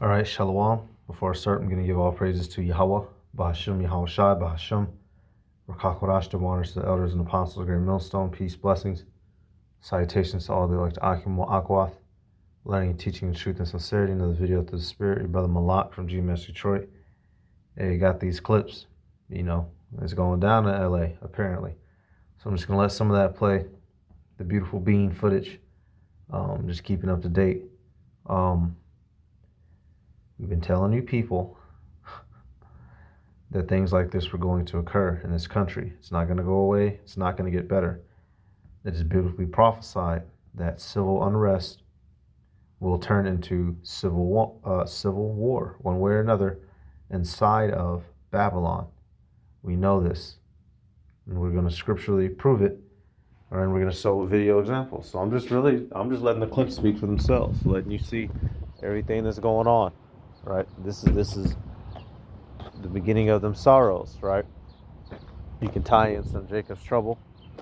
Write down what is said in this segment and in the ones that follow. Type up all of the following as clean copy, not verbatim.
All right, Shalom. Before I start, I'm going to give all praises to Yahweh, Bahashim, Yahweh Shai, Bahashim, Rakakwadash, the honors to the elders and apostles of Great Millstone, peace, blessings, salutations to all the elect Akim Akwath, learning and teaching the truth and sincerity. Another video through the Spirit, your brother Malak from GMS Detroit. Hey, you got these clips, it's going down in LA, apparently. So I'm just going to let some of that play, the beautiful bean footage, just keeping up to date. We've been telling you people that things like this were going to occur in this country. It's not going to go away. It's not going to get better. It is biblically prophesied that civil unrest will turn into civil war, one way or another, inside of Babylon. We know this, and we're going to scripturally prove it, and we're going to show video examples. So I'm just letting the clips speak for themselves, letting you see everything that's going on. Right, this is the beginning of them sorrows, right? You can tie in some Jacob's trouble.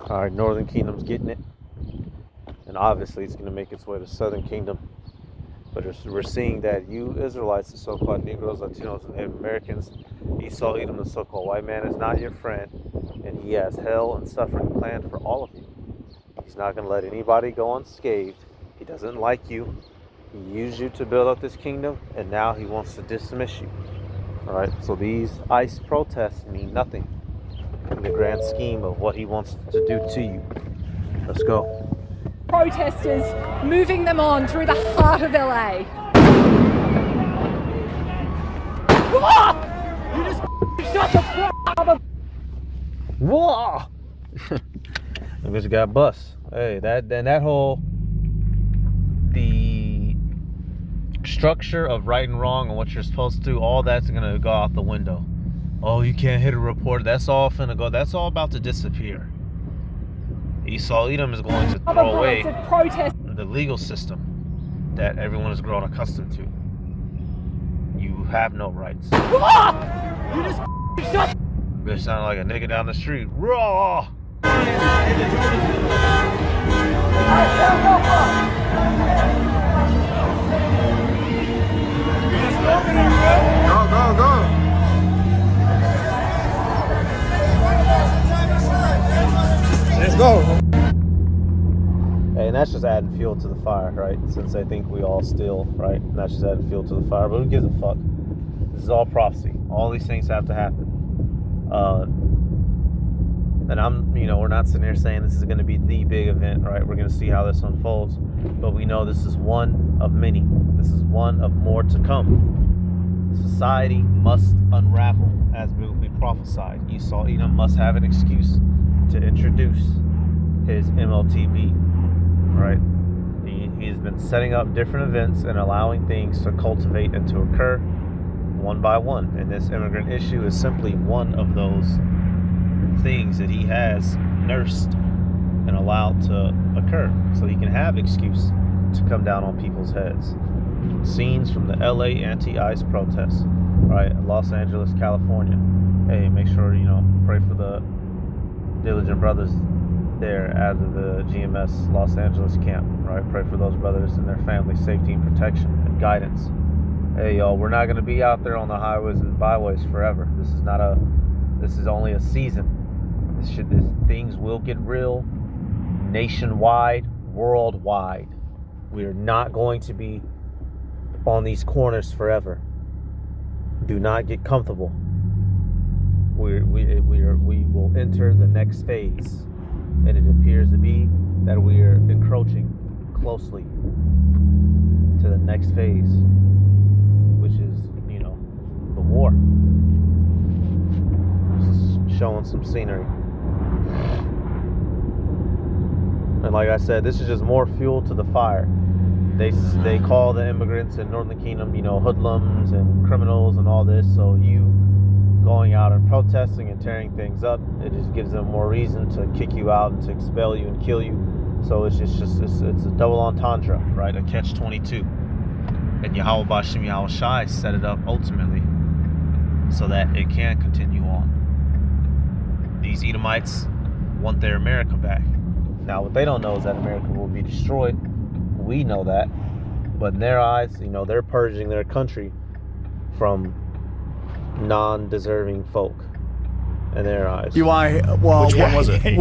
All right, Northern Kingdom's getting it, and obviously it's going to make its way to Southern Kingdom. But we're seeing that you Israelites, the so-called Negroes, Latinos, and Native Americans, Esau, Edom, the so-called white man, is not your friend, and he has hell and suffering planned for all of you. He's not going to let anybody go unscathed. He doesn't like you. He used you to build up this kingdom, and now he wants to dismiss you. All right, so these ICE protests mean nothing in the grand scheme of what he wants to do to you. Let's go. Protesters moving them on through the heart of LA. You just shut the fuck up. Whoa! I just got bust. Hey, that whole the structure of right and wrong and what you're supposed to do, all that's gonna go out the window. Oh, you can't hit a report. That's all finna go. That's all about to disappear. Esau Edom is going to throw away the legal system that everyone is grown accustomed to. You have no rights. You just shut. Bitch sounded like a nigga down the street. Raw. Go. Let's go. Hey, and that's just adding fuel to the fire, right? Since they think we all steal, right? And that's just adding fuel to the fire. But who gives a fuck? This is all prophecy. All these things have to happen. And we're not sitting here saying this is going to be the big event, right? We're going to see how this unfolds. But we know this is one of many. This is one of more to come. Society must unravel, as biblically prophesied. Esau Edom must have an excuse to introduce his MLTB, right? He's been setting up different events and allowing things to cultivate and to occur one by one. And this immigrant issue is simply one of those things that he has nursed and allowed to occur so he can have excuse to come down on people's heads. Scenes from the LA anti-ICE protests, right? Los Angeles, California. Hey, make sure, pray for the diligent brothers there out of the GMS Los Angeles camp, right? Pray for those brothers and their families' safety and protection and guidance. Hey, y'all, we're not going to be out there on the highways and byways forever. This is only a season. Things will get real nationwide, worldwide. We are not going to be on these corners forever. Do not get comfortable. We will enter the next phase, and it appears to be that we are encroaching closely to the next phase, which is the war. Just showing some scenery. And like I said, this is just more fuel to the fire. They call the immigrants in Northern Kingdom, hoodlums and criminals and all this. So you going out and protesting and tearing things up, it just gives them more reason to kick you out and to expel you and kill you. So it's a double entendre, right? A catch-22. And Yahweh Bashim Yahweh Shai set it up ultimately so that it can continue on. These Edomites want their America back. Now, what they don't know is that America will be destroyed. We know that. But in their eyes, they're purging their country from non-deserving folk. In their eyes. Which one was it?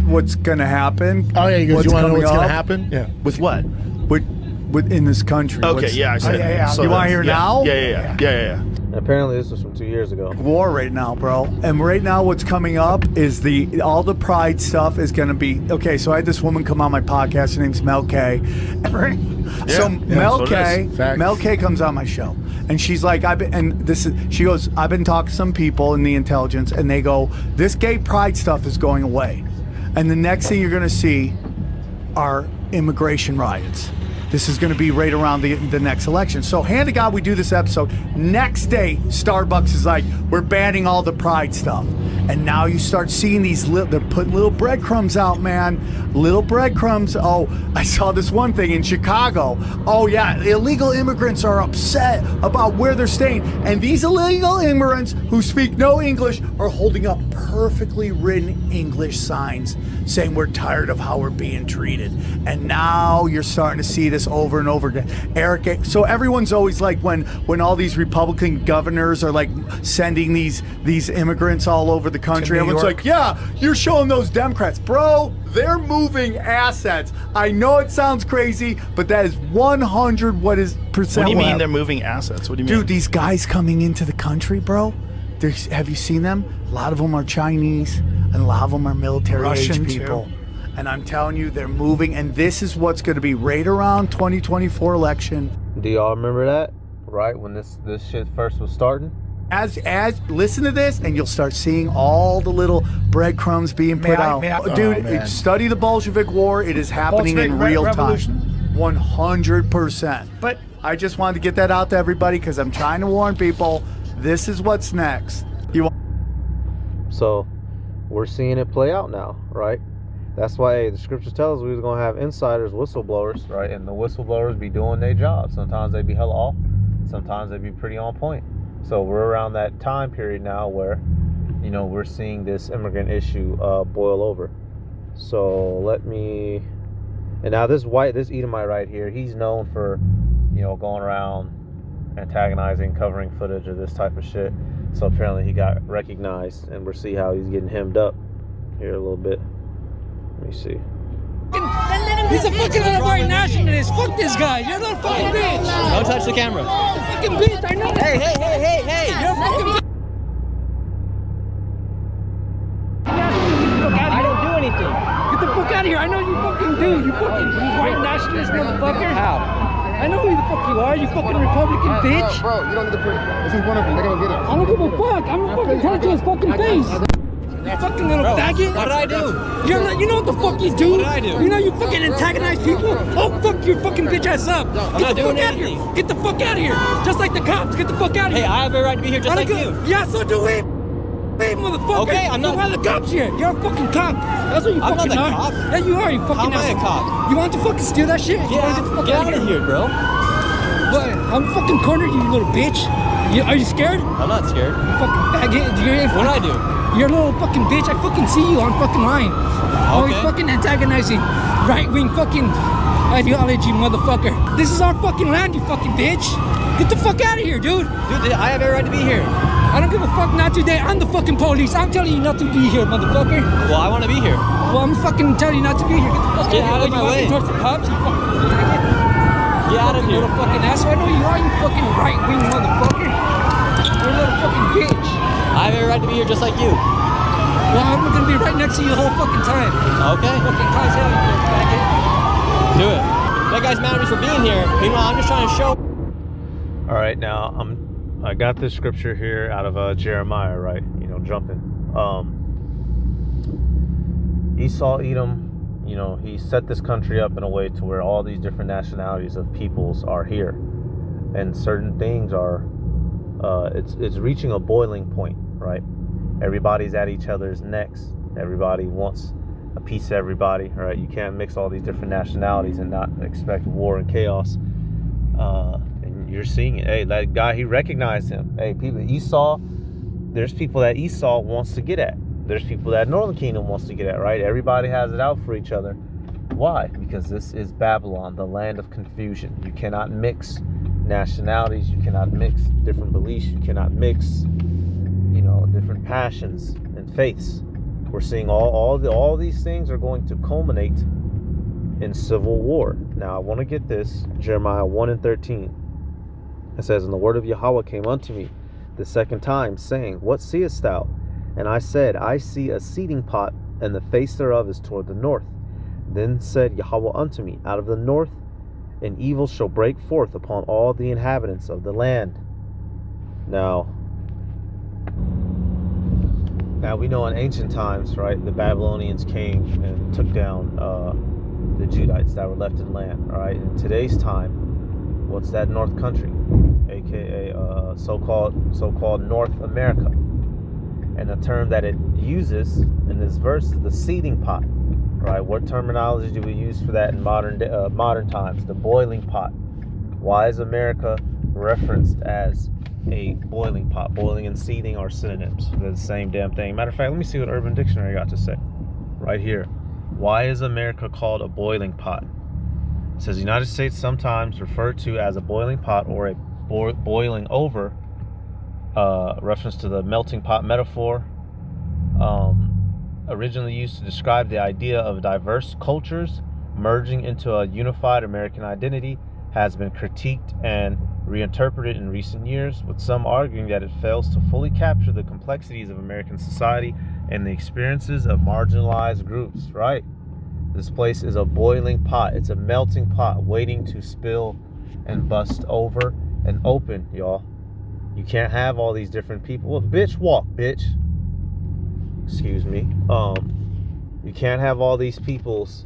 What's going to happen? Oh yeah, he goes, you want to know what's going to happen? Yeah. With what? With in this country. Okay, I said. You want to hear now? Yeah. And apparently this was from 2 years ago. War right now, bro. And right now what's coming up is all the pride stuff is going to be okay. So I had this woman come on my podcast. Her name's Mel K. Mel K comes on my show, and she's like, she goes, I've been talking to some people in the intelligence, and they go, this gay pride stuff is going away, and the next thing you're going to see are immigration riots. This is going to be right around the next election. So, hand to God, we do this episode. Next day, Starbucks is like, we're banning all the pride stuff. And now you start seeing they're putting little breadcrumbs out, man. Little breadcrumbs. Oh, I saw this one thing in Chicago. Oh, yeah, illegal immigrants are upset about where they're staying. And these illegal immigrants who speak no English are holding up perfectly written English signs saying we're tired of how we're being treated. And now you're starting to see this over and over again. Eric, so everyone's always like, when all these Republican governors are like sending these immigrants all over the country, everyone's like, yeah, you're showing those Democrats. Bro, they're moving assets. I know it sounds crazy, but that is 100% What do you mean they're moving assets? What do you mean? Dude, these guys coming into the country, bro, have you seen them? A lot of them are Chinese, and a lot of them are military-age people. Too. And I'm telling you, they're moving, and this is what's going to be right around 2024 election. Do y'all remember that? Right when this shit first was starting? As listen to this, and you'll start seeing all the little breadcrumbs being put out. Dude, study the Bolshevik War. It is happening in real time. 100%. But I just wanted to get that out to everybody because I'm trying to warn people. This is what's next. So we're seeing it play out now, right? That's why the scripture tells us we're going to have insiders, whistleblowers, right? And the whistleblowers be doing their job. Sometimes they be hella off. Sometimes they be pretty on point. So we're around that time period now where, we're seeing this immigrant issue boil over. So and now this Edomite right here, he's known for, going around antagonizing, covering footage of this type of shit. So apparently he got recognized, and we'll see how he's getting hemmed up here a little bit. Let me see. He's a fucking white nationalist. Fuck this guy. You're not a fucking bitch. Don't touch the camera. Fucking bitch. I know that. Hey. You're a fucking bitch. I didn't do anything. Get the fuck out of here. I know you fucking do. You fucking white nationalist motherfucker. How? I know who the fuck you are. You fucking Republican bitch. Bro, you don't need to print. This is one of them. They're gonna get it. I don't give a fuck. I'm gonna fucking tell it to his fucking face. You fucking little faggot. What did I do? You know what the fuck you do? What did I do? You know you fucking antagonize people? Oh, fuck your fucking bitch ass up. I'm not doing anything. Get the fuck out of here. Just like the cops. Get the fuck out of here. Hey, I have a right to be here just like you. Yeah, so do we. Hey, motherfucker. Okay, I'm not. Why the cops here? You're a fucking cop. That's what you I'm fucking not the are. cop. Yeah, you are. You fucking How am I a cop? You want to fucking steal that shit? Get out of here, bro. What? I'm fucking cornered, you little bitch. Are you scared? I'm not scared. You fucking faggot. What did I do? You're a little fucking bitch. I fucking see you on fucking line. Always fucking antagonizing right-wing fucking ideology, motherfucker. This is our fucking land, you fucking bitch. Get the fuck out of here, dude. Dude, I have every right to be here. I don't give a fuck not today. I'm the fucking police. I'm telling you not to be here, motherfucker. Well, I want to be here. Well, I'm fucking telling you not to be here. Get out of my way. Towards the cops, you fucking faggot. Get out of here. Little fucking asshole. I know you are, you fucking right-wing motherfucker. You're a little fucking bitch. I have every right to be here just like you. Well, I'm gonna be right next to you the whole fucking time. Okay. Fucking cause hell, you little faggot. Do it. That guy's mad at me for being here. Meanwhile, I'm just trying to show. All right, now I got this scripture here out of Jeremiah, right? Jumping. Esau, Edom, he set this country up in a way to where all these different nationalities of peoples are here, and certain things are, it's reaching a boiling point, right? Everybody's at each other's necks. Everybody wants a piece of everybody, right? You can't mix all these different nationalities and not expect war and chaos. And you're seeing it. Hey, that guy, he recognized him. Hey, people, Esau, there's people that Esau wants to get at. There's people that Northern Kingdom wants to get at, right? Everybody has it out for each other. Why? Because this is Babylon, the land of confusion. You cannot mix nationalities. You cannot mix different beliefs. You cannot mix, different passions and faiths. We're seeing all these things are going to culminate in civil war. Now, I want to get this. Jeremiah 1:13. It says, "And the word of Yahweh came unto me the second time, saying, What seest thou? And I said, I see a seething pot, and the face thereof is toward the north. Then said Yahweh unto me, Out of the north an evil shall break forth upon all the inhabitants of the land." Now we know in ancient times, right, the Babylonians came and took down the Judites that were left in land. All right, in today's time, what's that North Country, aka so-called North America? And the term that it uses in this verse is the seething pot. Right? What terminology do we use for that in modern times? The boiling pot. Why is America referenced as a boiling pot? Boiling and seething are synonyms. They're the same damn thing. Matter of fact, let me see what Urban Dictionary got to say. Right here. Why is America called a boiling pot? It says the United States sometimes referred to as a boiling pot or a boiling over. Reference to the melting pot metaphor. Originally used to describe the idea of diverse cultures merging into a unified American identity, has been critiqued and reinterpreted in recent years, with some arguing that it fails to fully capture the complexities of American society and the experiences of marginalized groups. Right? This place is a boiling pot. It's a melting pot waiting to spill and bust over and open, y'all. You can't have all these different people. Well, bitch, walk, bitch. Excuse me. You can't have all these peoples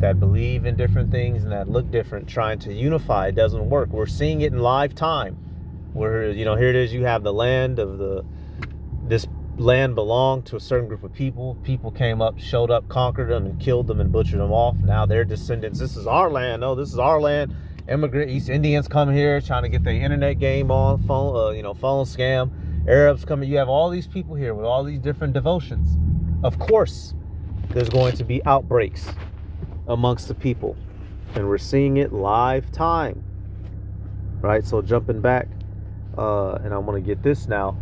that believe in different things and that look different trying to unify. It doesn't work. We're seeing it in live time. Where, here it is. You have the land of this land belonged to a certain group of people. People came up, showed up, conquered them, and killed them and butchered them off. Now their descendants. This is our land. No, this is our land. Immigrant East Indians come here trying to get their internet game on, phone scam. Arabs coming. You have all these people here with all these different devotions. Of course, there's going to be outbreaks amongst the people, and we're seeing it live time. Right. So jumping back, and I'm gonna get this now.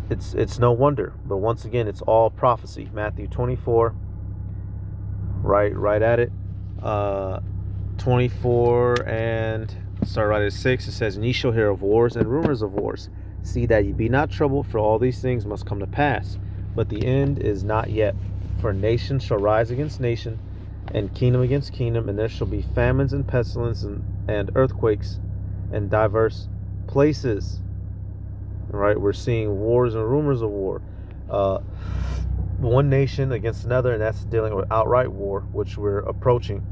It's no wonder, but once again, it's all prophecy. Matthew 24. Right at it. 24 and start right at 6. It says, "And ye shall hear of wars and rumors of wars. See that ye be not troubled, for all these things must come to pass. But the end is not yet. For nation shall rise against nation, and kingdom against kingdom, and there shall be famines and pestilence and earthquakes in diverse places." Right? We're seeing wars and rumors of war. One nation against another, and that's dealing with outright war, which we're approaching.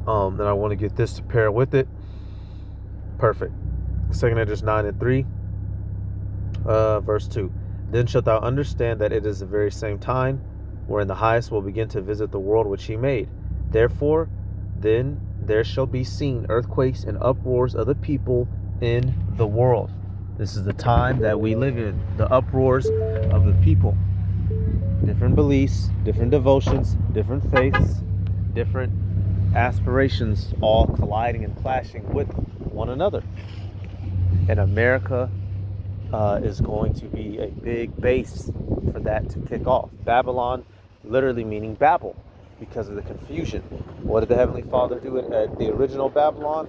Then I want to get this to pair with it. Perfect. 2 Esdras 9:3, verse 2. "Then shalt thou understand that it is the very same time wherein the highest will begin to visit the world which he made. Therefore, then there shall be seen earthquakes and uproars of the people in the world." This is the time that we live in, the uproars of the people. Different beliefs, different devotions, different faiths, different aspirations, all colliding and clashing with one another. And America is going to be a big base for that to kick off. Babylon literally meaning Babel, because of the confusion. What did the Heavenly Father do at the original Babylon?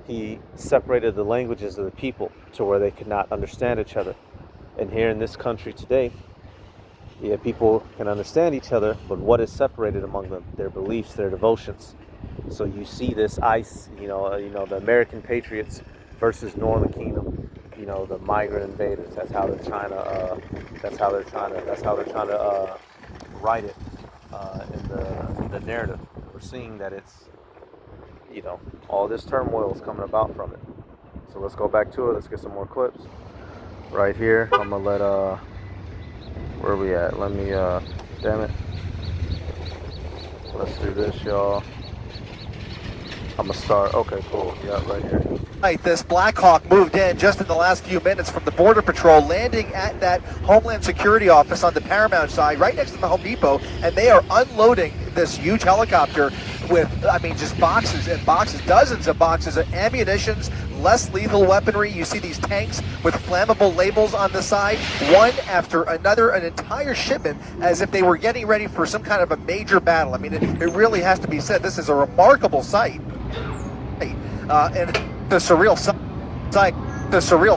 He separated the languages of the people to where they could not understand each other. And here in this country today, people can understand each other, but what is separated among them? Their beliefs, their devotions. So you see this the American patriots versus Northern Kingdom, the migrant invaders. That's how they're trying to write it in the narrative. We're seeing that it's, all this turmoil is coming about from it. So let's go back to it. Let's get some more clips. Right here, I'm gonna let where are we at? Let me damn it. Let's do this, y'all. I'm gonna start. Okay, cool. Yeah, right here. Right, this Black Hawk moved in just in the last few minutes from the Border Patrol, landing at that Homeland Security office on the Paramount side, right next to the Home Depot, and they are unloading this huge helicopter with, I mean, just boxes and boxes, dozens of boxes of ammunitions, less lethal weaponry. You see these tanks with flammable labels on the side, one after another, an entire shipment, as if they were getting ready for some kind of a major battle. I mean, it really has to be said, this is a remarkable sight. And the surreal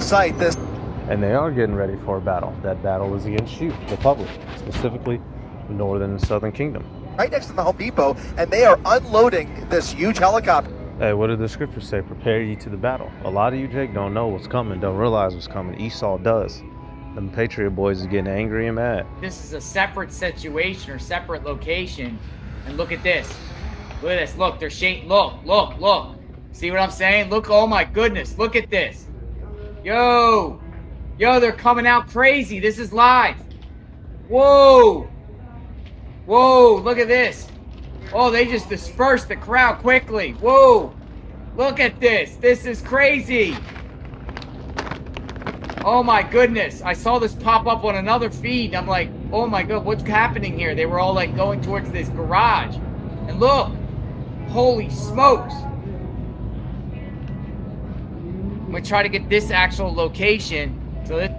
sight, this. And they are getting ready for a battle. That battle is against you, the public, specifically the Northern and Southern Kingdom. Right next to the Home Depot, and they are unloading this huge helicopter. Hey, what did the scriptures say? Prepare ye to the battle. A lot of you, Jake, don't know what's coming, don't realize what's coming. Esau does. Them Patriot boys is getting angry and mad. This is a separate situation or separate location. And look at this. Look at this. Look, they're shaking. Look. See what I'm saying? Look, oh my goodness. Look at this. Yo, they're coming out crazy. This is live. Whoa, look at this. Oh, they just dispersed the crowd quickly. Whoa, look at this. This is crazy. Oh my goodness. I saw this pop up on another feed. I'm like, oh my God, what's happening here? They were all like going towards this garage. And look, holy smokes. I'm gonna try to get this actual location. So this.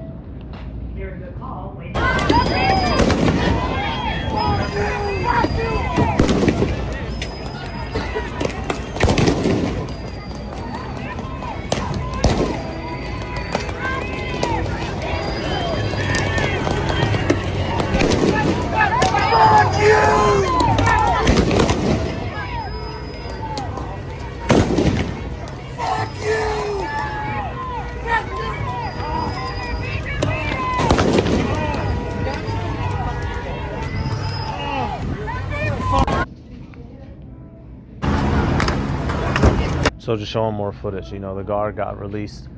So just showing more footage, you know, the guard got released.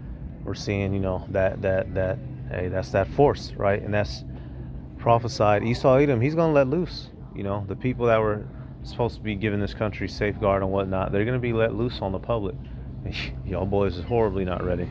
We're seeing, you know, that hey, that's that force, right? And that's prophesied. Esau Edom, he's gonna let loose. You know, the people that were supposed to be giving this country safeguard and whatnot, they're gonna be let loose on the public. Y'all boys is horribly not ready.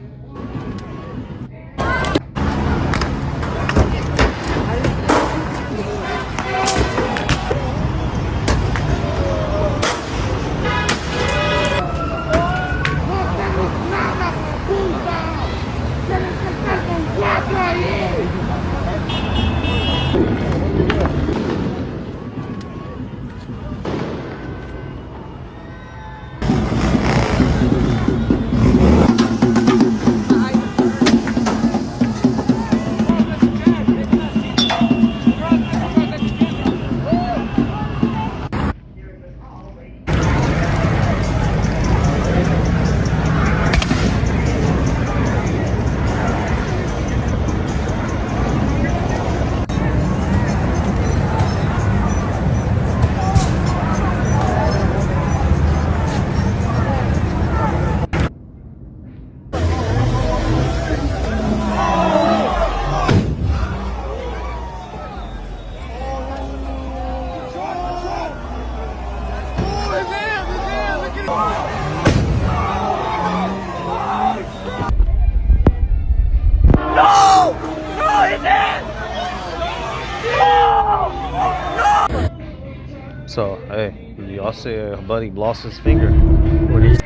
So, hey, y'all see a buddy lost his finger. What is?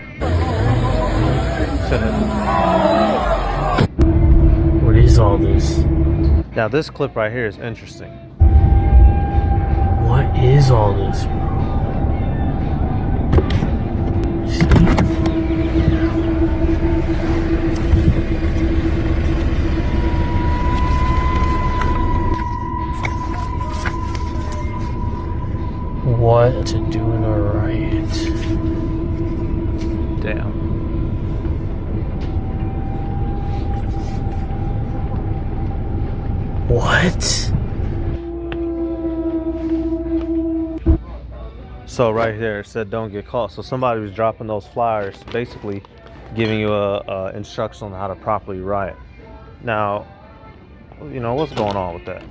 What is all this? Now this clip right here is interesting. What is all this, bro? What to do in a riot? Damn. What? So right there it said don't get caught. So somebody was dropping those flyers, basically giving you a instruction on how to properly riot. Now, you know what's going on with that.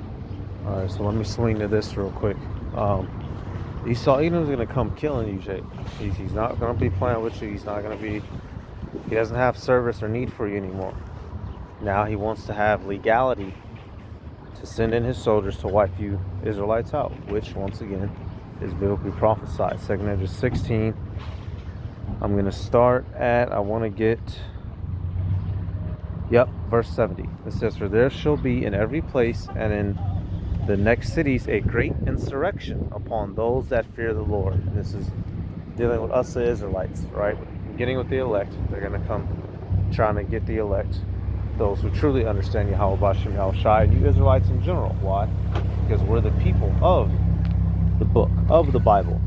All right, so let me swing to this real quick. Esau Edom's gonna come killing you, Jake. He's not gonna be playing with you. He's not gonna be. He doesn't have service or need for you anymore. Now he wants to have legality to send in his soldiers to wipe you Israelites out, which once again is biblically prophesied. 2 Ezra 16. I'm going to start at, I want to get, verse 70. It says, "For there shall be in every place and in the next cities a great insurrection upon those that fear the Lord." And this is dealing with us, the Israelites, right? Beginning with the elect. They're going to come trying to get the elect, those who truly understand Yahweh Bashem Yahushai, and you Israelites in general. Why? Because we're the people of the book, of the Bible.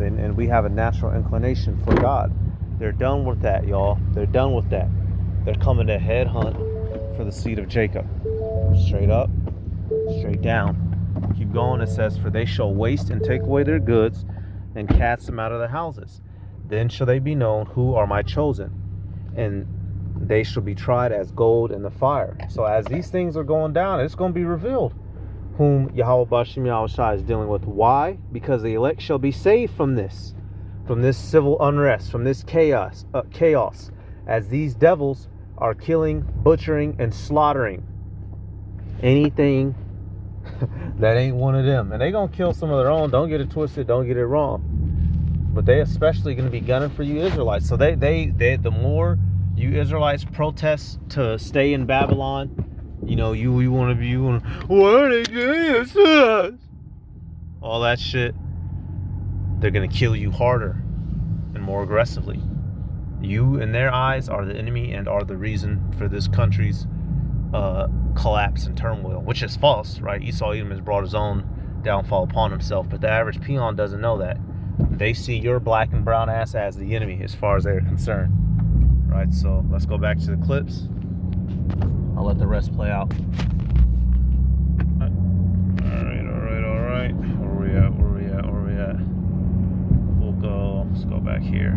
And we have a natural inclination for God. They're done with that, y'all. They're done with that. They're coming to head hunt for the seed of Jacob. Straight up, straight down. Keep going. It says, "For they shall waste and take away their goods and cast them out of their houses. Then shall they be known who are my chosen, and they shall be tried as gold in the fire." So as these things are going down, it's going to be revealed whom Yahweh Bashem Yahushai is dealing with. Why? Because the elect shall be saved from this civil unrest, from this chaos, as these devils are killing, butchering, and slaughtering anything that ain't one of them. And they gonna kill some of their own. Don't get it twisted. Don't get it wrong. But they especially gonna be gunning for you Israelites. So they the more you Israelites protest to stay in Babylon, you want to be, why are they doing this? All that shit. They're going to kill you harder and more aggressively. You, in their eyes, are the enemy and are the reason for this country's collapse and turmoil, which is false, right? Esau Edom has brought his own downfall upon himself, but the average peon doesn't know that. They see your black and brown ass as the enemy as far as they're concerned, right? So let's go back to the clips. I'll let the rest play out. All right. Where we at? Let's go back here.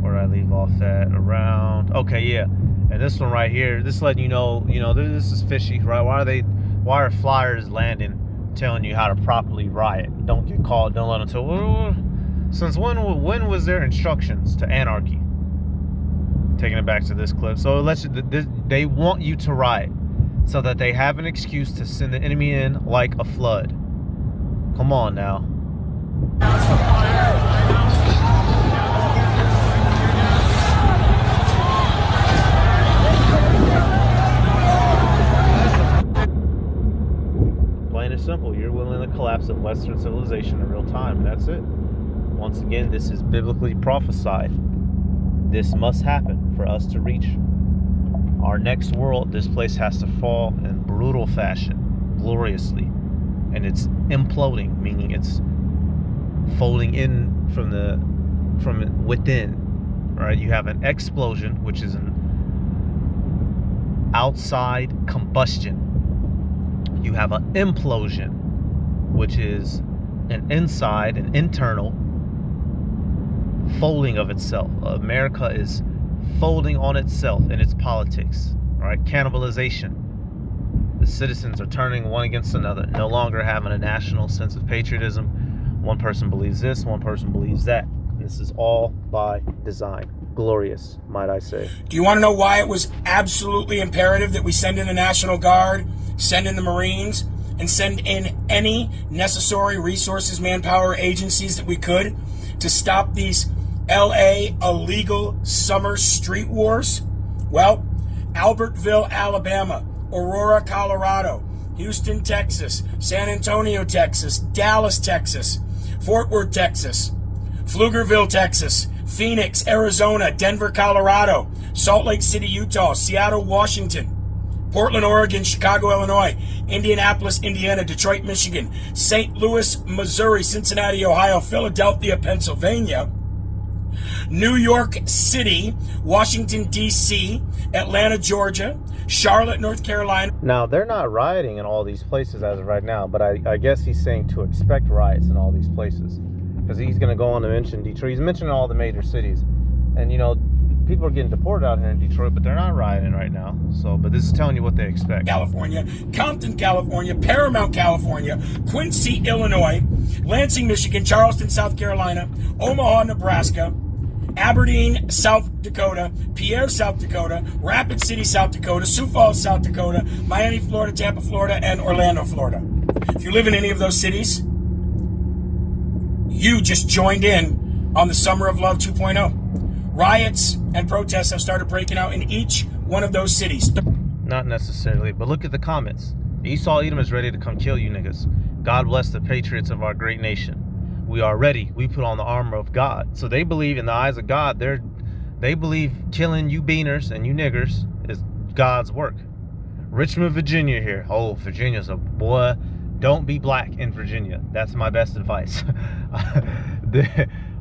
Where I leave off at, around, okay, yeah. And this one right here, this is letting you know, this is fishy, right? Why are flyers landing telling you how to properly riot? Don't get caught, don't let them tell, well, since when was there instructions to anarchy? Taking it back to this clip. So they want you to riot so that they have an excuse to send the enemy in like a flood. Come on now. Plain and simple. You're willing the collapse of Western civilization in real time. And that's it. Once again, this is biblically prophesied. This must happen for us to reach our next world. This place has to fall in brutal fashion, gloriously. And it's imploding, meaning it's folding in from within. Right? You have an explosion, which is an outside combustion. You have an implosion, which is an inside, an internal folding of itself. America is folding on itself in its politics. All right, cannibalization. The citizens are turning one against another, no longer having a national sense of patriotism. One person believes this, one person believes that. And this is all by design. Glorious, might I say. Do you want to know why it was absolutely imperative that we send in the National Guard, send in the Marines, and send in any necessary resources, manpower, agencies that we could to stop these LA illegal summer street wars? Well, Albertville, Alabama, Aurora, Colorado, Houston, Texas, San Antonio, Texas, Dallas, Texas, Fort Worth, Texas, Pflugerville, Texas, Phoenix, Arizona, Denver, Colorado, Salt Lake City, Utah, Seattle, Washington, Portland, Oregon, Chicago, Illinois, Indianapolis, Indiana, Detroit, Michigan, St. Louis, Missouri, Cincinnati, Ohio, Philadelphia, Pennsylvania, New York City, Washington, D.C., Atlanta, Georgia, Charlotte, North Carolina. Now, they're not rioting in all these places as of right now, but I guess he's saying to expect riots in all these places. Because he's going to go on to mention Detroit. He's mentioning all the major cities. And, people are getting deported out here in Detroit, but they're not rioting right now. So, but this is telling you what they expect. California, Compton, California, Paramount, California, Quincy, Illinois, Lansing, Michigan, Charleston, South Carolina, Omaha, Nebraska, Aberdeen, South Dakota, Pierre, South Dakota, Rapid City, South Dakota, Sioux Falls, South Dakota, Miami, Florida, Tampa, Florida, and Orlando, Florida. If you live in any of those cities, you just joined in on the Summer of Love 2.0. Riots and protests have started breaking out in each one of those cities. Not necessarily, but look at the comments. Esau Edom is ready to come kill you niggas. God bless the patriots of our great nation. We are ready. We put on the armor of God. So they believe in the eyes of God, they believe killing you beaners and you niggers is God's work. Richmond, Virginia here. Oh, Virginia's a boy. Don't be black in Virginia. That's my best advice.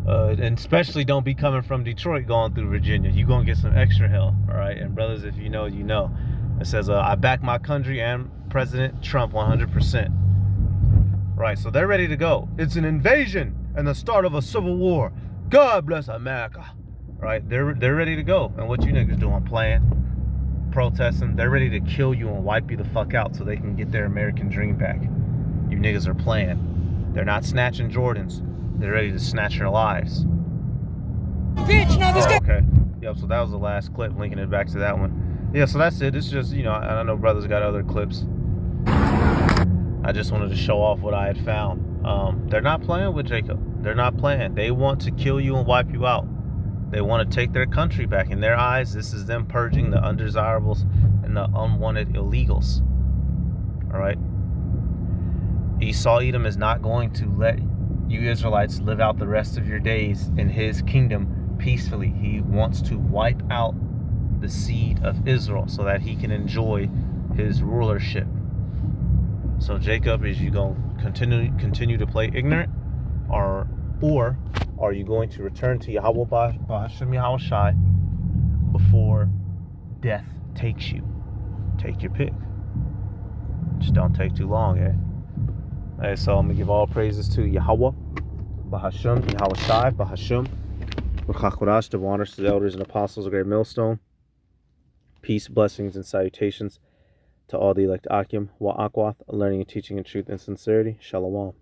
And especially don't be coming from Detroit going through Virginia. You're going to get some extra hell, all right? And brothers, if you know, you know. It says, I back my country and President Trump 100%. Right, so they're ready to go. It's an invasion and the start of a civil war. God bless America. Right, they're ready to go. And what you niggas doing? Playing, protesting. They're ready to kill you and wipe you the fuck out so they can get their American dream back. You niggas are playing. They're not snatching Jordans. They're ready to snatch your lives. Bitch, no, this guy. Okay. Yep, so that was the last clip, linking it back to that one. Yeah, so that's it. It's just, you know, I know brothers got other clips. I just wanted to show off what I had found. They're not playing with Jacob. They're not playing. They want to kill you and wipe you out. They want to take their country back. In their eyes, this is them purging the undesirables and the unwanted illegals. All right? Esau Edom is not going to let you Israelites live out the rest of your days in his kingdom peacefully. He wants to wipe out the seed of Israel so that he can enjoy his rulership. So Jacob, is you going to continue to play ignorant, or are you going to return to Yahweh Ba'ashem Yahushai before death takes you? Take your pick. Just don't take too long, eh? Alright, so I'm going to give all praises to Yahweh Ba'ashem Yahushai Ba'ashem B'chakorash, the honors to the elders and apostles of Great Millstone. Peace, blessings, and salutations to all the elect Akim, Wa'akwath, learning and teaching in truth and sincerity. Shalom.